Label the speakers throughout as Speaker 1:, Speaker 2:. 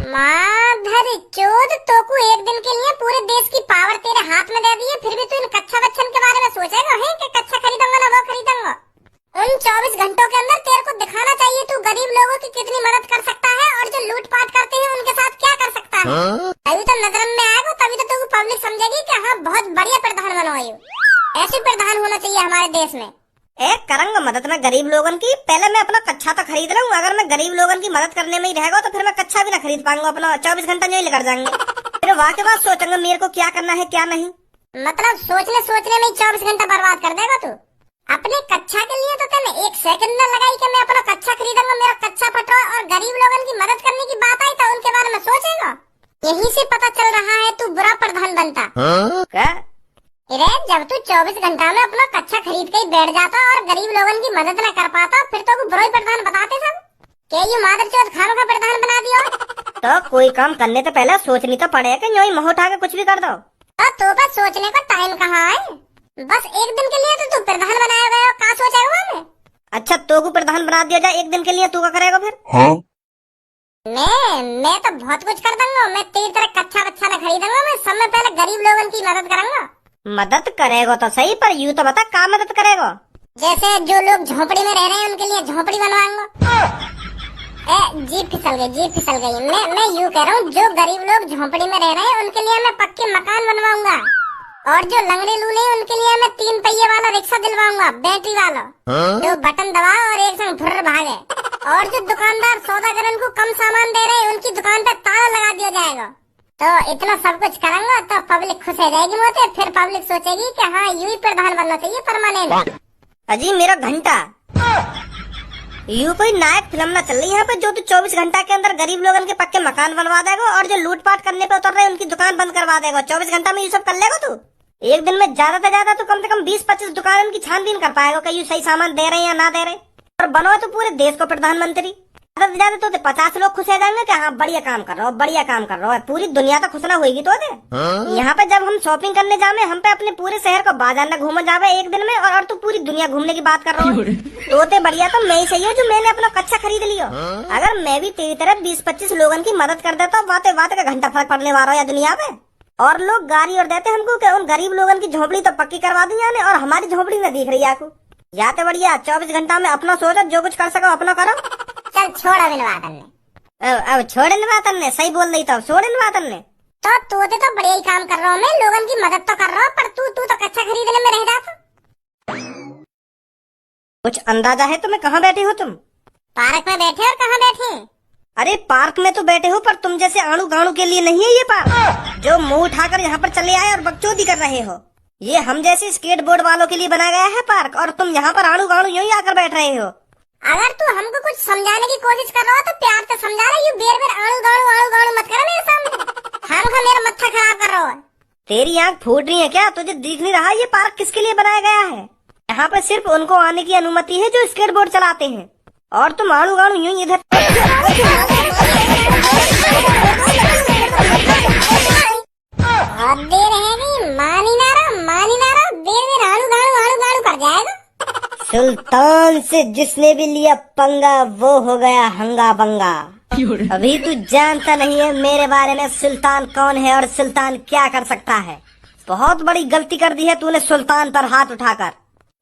Speaker 1: माधर चोद तो को एक दिन के लिए पूरे देश की पावर तेरे हाथ में दे दी है, फिर भी तू इन कच्चा बच्चन के बारे में सोचेगा है कि कच्चा खरीदूंगा ना वो खरीदूंगा। उन 24 घंटों के अंदर तेरे को दिखाना चाहिए तू गरीब लोगों की कितनी मदद कर सकता है और जो लूटपाट करते हैं उनके साथ क्या कर सकता है। अभी तो नजर में आएगा तभी तो तू पब्लिक समझेगी कि हाँ बहुत बढ़िया प्रधान बनवाई हो। ऐसे प्रधान होना चाहिए हमारे देश में।
Speaker 2: एक करूंगा मदद में गरीब लोगों की। पहले मैं अपना कच्चा तो खरीद रहा हूँ। अगर मैं गरीब लोगों की मदद करने में ही रहेगा तो फिर मैं कच्चा भी ना खरीद पाऊंगा। अपना 24 घंटा नहीं लेकर जाएंगे। फिर वहाँ के बाद सोचूंगा मेरे को क्या करना है क्या नहीं।
Speaker 1: मतलब सोचने में ही 24 घंटा बर्बाद कर देगा तू। अपने कच्चा के लिए तो तेने एक सेकंड न लगाई कि मैं अपना कच्चा खरीदूंगा, मेरा कच्चा फटवा, और गरीब लोगों की मदद करने की बात आई तो उनके बारे में सोचेगा। यहीं से पता चल रहा है तू बुरा प्रधान बनता।
Speaker 2: क्या?
Speaker 1: अरे जब तू 24 घंटा में अपना कच्चा खरीद के ही बैठ जाता और गरीब लोगों की मदद न कर पाता फिर तो बुरा ही प्रधान बताते सब। क्या ये मादर चौथ खानों का प्रधान बना दिया।
Speaker 2: तो कोई काम करने तो पहले सोचनी तो पड़ेगा कि यूं ही मुंह उठा के कुछ भी कर दो।
Speaker 1: तो बस सोचने का टाइम कहाँ है। बस एक दिन के लिए तो तू प्रधान बनाया गया, क्या सोचेगा मैं।
Speaker 2: अच्छा तो को प्रधान बना दिया जाए एक दिन के लिए, तू क्या करेगा फिर?
Speaker 3: हाँ?
Speaker 1: मैं तो बहुत कुछ कर दूंगा। मैं तेरी तरह कच्चा बच्चा न खरीदूंगा। मैं सब में पहले गरीब लोगों की मदद करूंगा।
Speaker 2: मदद करेगा तो सही, पर यूं तो बता क्या मदद करेगा।
Speaker 1: जैसे जो लोग झोपड़ी में रह रहे हैं उनके लिए झोपड़ी बनवाऊंगा। जीप फिसल गई। मैं यूं कह रहा हूँ जो गरीब लोग झोपड़ी में रह रहे हैं उनके लिए मैं पक्के मकान बनवाऊंगा। और जो लंगड़े लूले हैं उनके लिए मैं 3 पहिए वाला रिक्शा दिलवाऊंगा, बैटरी वाला, जो बटन दबा और एक संग फुर्र भागे। और जो दुकानदार सौदागर को कम सामान दे रहे हैं उनकी दुकान पे ताला लगा दिया जाएगा। तो इतना सब कुछ करूंगा तो पब्लिक खुश हो जाएगी मोते। फिर पब्लिक सोचेगी कि हाँ यूं ही प्रधान बनना चाहिए परमानेंट।
Speaker 2: अजी मेरा घंटा यूं कोई नायक फिल्म ना चल रही है यहाँ पे जो तू 24 घंटा के अंदर गरीब लोगों के पक्के मकान बनवा देगा और जो लूटपाट करने पे उतर रहे हैं उनकी दुकान बंद करवा देगा। 24 घंटा में ये सब कर लेगा तू। एक दिन में ज्यादा से ज्यादा तो कम से कम 20-25 दुकान की छानबीन कर पाएगा कि ये सही सामान दे रहे हैं या ना दे रहे। और बनो तो पूरे देश को प्रधानमंत्री। ज्यादा से ज्यादा तो 50 लोग खुश हो जाएंगे कि हाँ बढ़िया काम कर रहा हो, बढ़िया काम कर रहा हो। पूरी दुनिया तो खुश ना होगी तो यहाँ पे जब हम शॉपिंग करने जावे हम पे अपने पूरे शहर को बाजार न घूम जावे एक दिन में, और तू पूरी दुनिया घूमने की बात कर रहा हो। तो बढ़िया तो मैं ही सही हूँ जो मैंने अपना कच्चा खरीद लिया। अगर मैं भी तेरी तरह 20-25 लोगों की मदद कर देता बातें का घंटा फर्क पड़ने वाला है दुनिया पे। और लोग गाड़ी और देते हमको कि उन गरीब लोगों की झोपड़ी तो पक्की करवा दी जाने और हमारी झोपड़ी न दिख रही है आपको। या तो बढ़िया 24 घंटा में अपना सोचो, जो कुछ कर सको अपना करो।
Speaker 1: चल छोड़
Speaker 2: अब छोड़े वातन ने सही बोल रही तो छोड़े वातन ने
Speaker 1: तो बढ़िया ही काम कर रहा हूँ। मैं लोगों की मदद तो कर रहा हूँ पर तू तो कच्चा खरीदने में रह जाता।
Speaker 2: कुछ अंदाजा है तुम्हें कहाँ बैठे हो तुम?
Speaker 1: पार्क में बैठे। और कहाँ बैठे?
Speaker 2: अरे पार्क में तो बैठे हो पर तुम जैसे आणु गाणु के लिए नहीं है ये पार्क जो मुंह उठाकर यहाँ पर चले आए और बकचोदी कर रहे हो। ये हम जैसे स्केट बोर्ड वालों के लिए बनाया गया है पार्क, और तुम यहाँ पर आणु गाणु यूं ही आकर बैठ रहे हो।
Speaker 1: अगर तू हमको कुछ समझाने की कोशिश कर रहा हो तो प्यार से समझा रहा। यू बेर आणु गाणु मत कर मेरे सामने। हम मेरा मत्था खराब कर रहा है।
Speaker 2: तेरी आँख फूट रही है क्या? तुझे दिख नहीं रहा ये पार्क किसके लिए बनाया गया है? यहाँ पर सिर्फ उनको आने की अनुमति है जो स्केट बोर्ड चलाते हैं, और तुम आणु गाणु यूं इधर।
Speaker 1: देर रहेगी मानी नारा बेर आणु गाणु कर जाएगा।
Speaker 2: सुल्तान से जिसने भी लिया पंगा वो हो गया हंगा बंगा। अभी तू जानता नहीं है मेरे बारे में सुल्तान कौन है और सुल्तान क्या कर सकता है। बहुत बड़ी गलती कर दी है तूने सुल्तान पर हाथ उठाकर।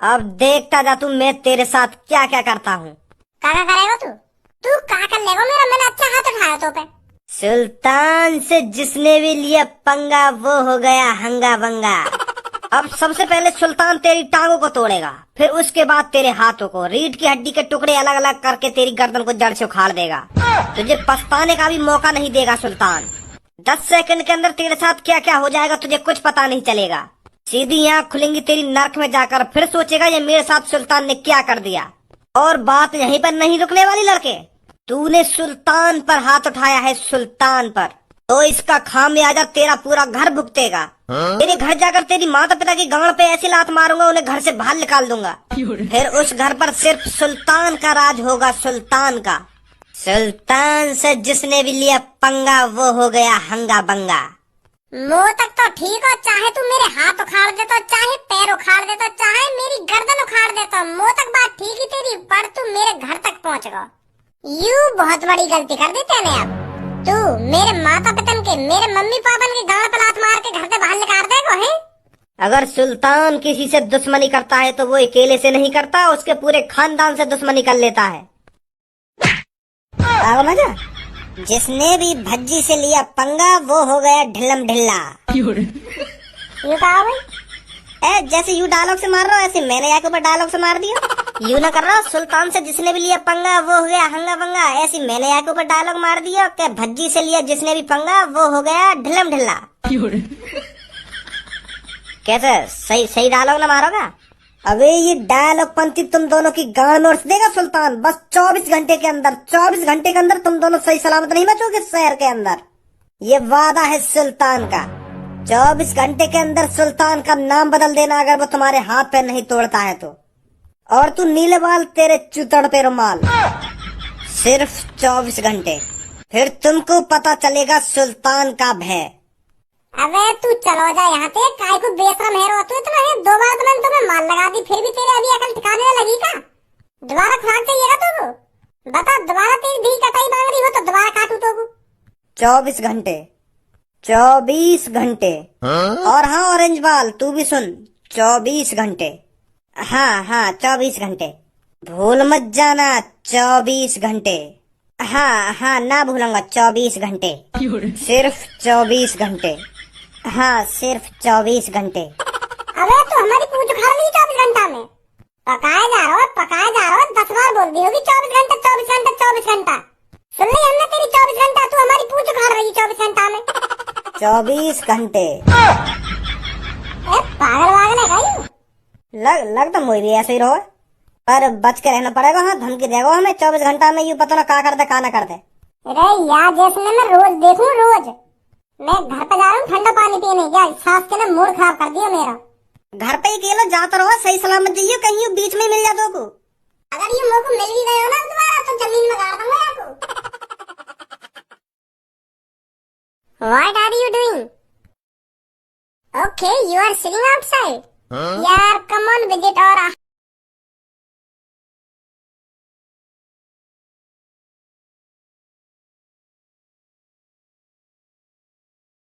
Speaker 2: अब देखता जा तू मैं तेरे साथ क्या क्या करता हूँ।
Speaker 1: क्या करेगा तू क्या कर लेगा मेरा? मैंने अच्छा हाथ उठाया तो पे।
Speaker 2: सुल्तान से जिसने भी लिया पंगा वो हो गया हंगा बंगा। अब सबसे पहले सुल्तान तेरी टांगों को तोड़ेगा, फिर उसके बाद तेरे हाथों को, रीढ़ की हड्डी के टुकड़े अलग अलग करके तेरी गर्दन को जड़ से उखाड़ देगा। तुझे पछताने का भी मौका नहीं देगा सुल्तान। 10 सेकंड के अंदर तेरे साथ क्या क्या हो जाएगा तुझे कुछ पता नहीं चलेगा। सीधी आँख खुलेंगी तेरी नर्क में जाकर, फिर सोचेगा ये मेरे साथ सुल्तान ने क्या कर दिया। और बात यहीं पर नहीं रुकने वाली लड़के। तूने सुल्तान पर हाथ उठाया है, सुल्तान पर, तो इसका खामियाजा तेरा पूरा घर भुगतेगा। तेरे घर जाकर तेरी माता पिता की गांड पे ऐसी लात मारूंगा उन्हें घर से बाहर निकाल दूंगा। फिर उस घर पर सिर्फ सुल्तान का राज होगा, सुल्तान का। सुल्तान से जिसने भी लिया पंगा वो हो गया हंगा बंगा।
Speaker 1: मुंह तक तो ठीक हो, चाहे तू मेरे हाथ उखाड़ दे तो, चाहे पैर उखाड़ दे तो, चाहे मेरी गर्दन उखाड़ दे तो, मुंह तक बात ठीक ही तेरी, पर तू मेरे घर तक पहुँच गया। यू बहुत बड़ी गलती कर दी तेने। अब तू मेरे माता पिता के, मेरे मम्मी पापा के गांव पे लात मार के घर से बाहर निकाल देगा है?
Speaker 2: अगर सुल्तान किसी से दुश्मनी करता है तो वो अकेले से नहीं करता, उसके पूरे खानदान से दुश्मनी कर लेता है। आओ मजा। जिसने भी भज्जी से लिया पंगा वो हो गया ढिल्लम ढिल्ला।
Speaker 1: यूं कहा भाई?
Speaker 2: जैसे यू डायलॉग से मार रहा हो ऐसे मैंने यहाँ के ऊपर डायलॉग से मार दिया। यू ना कर रहा हो, सुल्तान से जिसने भी लिया पंगा वो हो गया हंगा बंगा, ऐसे मैंने यहाँ के ऊपर डायलॉग मार दिया कि भज्जी से लिया जिसने भी पंगा वो हो गया ढिल्लम ढिल्ला। कैसे सही सही डायलॉग ना मारोगा? अबे ये डायलॉग पंथी तुम दोनों की गांड में उड़ देगा सुल्तान। बस 24 घंटे के अंदर, 24 घंटे के अंदर तुम दोनों सही सलामत नहीं बचोगे शहर के अंदर। ये वादा है सुल्तान का। 24 घंटे के अंदर सुल्तान का नाम बदल देना अगर वो तुम्हारे हाथ पे नहीं तोड़ता है तो। और तू नीले बाल तेरे चुतड़ पे रुमाल। सिर्फ 24 घंटे, फिर तुमको पता चलेगा सुल्तान का भय।
Speaker 1: अबे तू चलो जा यहाँ से, काय को बेशरम है रो तू इतना है। 2 बार तो मैंने तुम्हें मार लगा दी, फिर भी तेरे अभी अकल ठिकाने न लगी का? दोबारा खुराक चाहिएगा तुमको? बता, दोबारा तेरी दी कटाई मांग रही हो तो दोबारा काटू तो?
Speaker 2: 24 घंटे, 24 घंटे। और हाँ ऑरेंज बाल तू भी सुन, 24 घंटे। हाँ 24 घंटे। भूल मत जाना 24 घंटे। हाँ ना भूलूंगा 24 घंटे। सिर्फ 24 घंटे। हाँ सिर्फ 24 घंटे।
Speaker 1: अबे तू हमारी पूछ उखाड़ ली 24 घंटा में। पकाए जा रहा हो 10 बार बोल दी होगी 24 घंटा 24 घंटा 24 घंटा। सुन ली हमने तेरी 24 घंटा, तू हमारी पूछ उखाड़ रही 24 घंटा में।
Speaker 2: 24 घंटे।
Speaker 1: पागल है भाई।
Speaker 2: लग तो मुझे भी ऐसे ही रहो, पर बच के रहना पड़ेगा। हाँ धमकी देगा हमें 24 घंटा में, यू पता ना क्या कर दे का ना कर दे।
Speaker 1: अरे यार जैसे मैं रोज देखूं, रोज मैं घर पे जा रहा हूँ ठंडा पानी पीने, क्या सास के ना मूड खराब कर दिया मेरा।
Speaker 2: घर पे ही अकेला जाता रहो, सही सलामत जाइए, कहीं बीच में मिल जा दो को।
Speaker 1: अगर ये मौका मिल भी गया ना दोबारा तो जमीन में गाड़ दूंगा आपको। What are you doing? Okay, you are sitting outside. यार come on visit और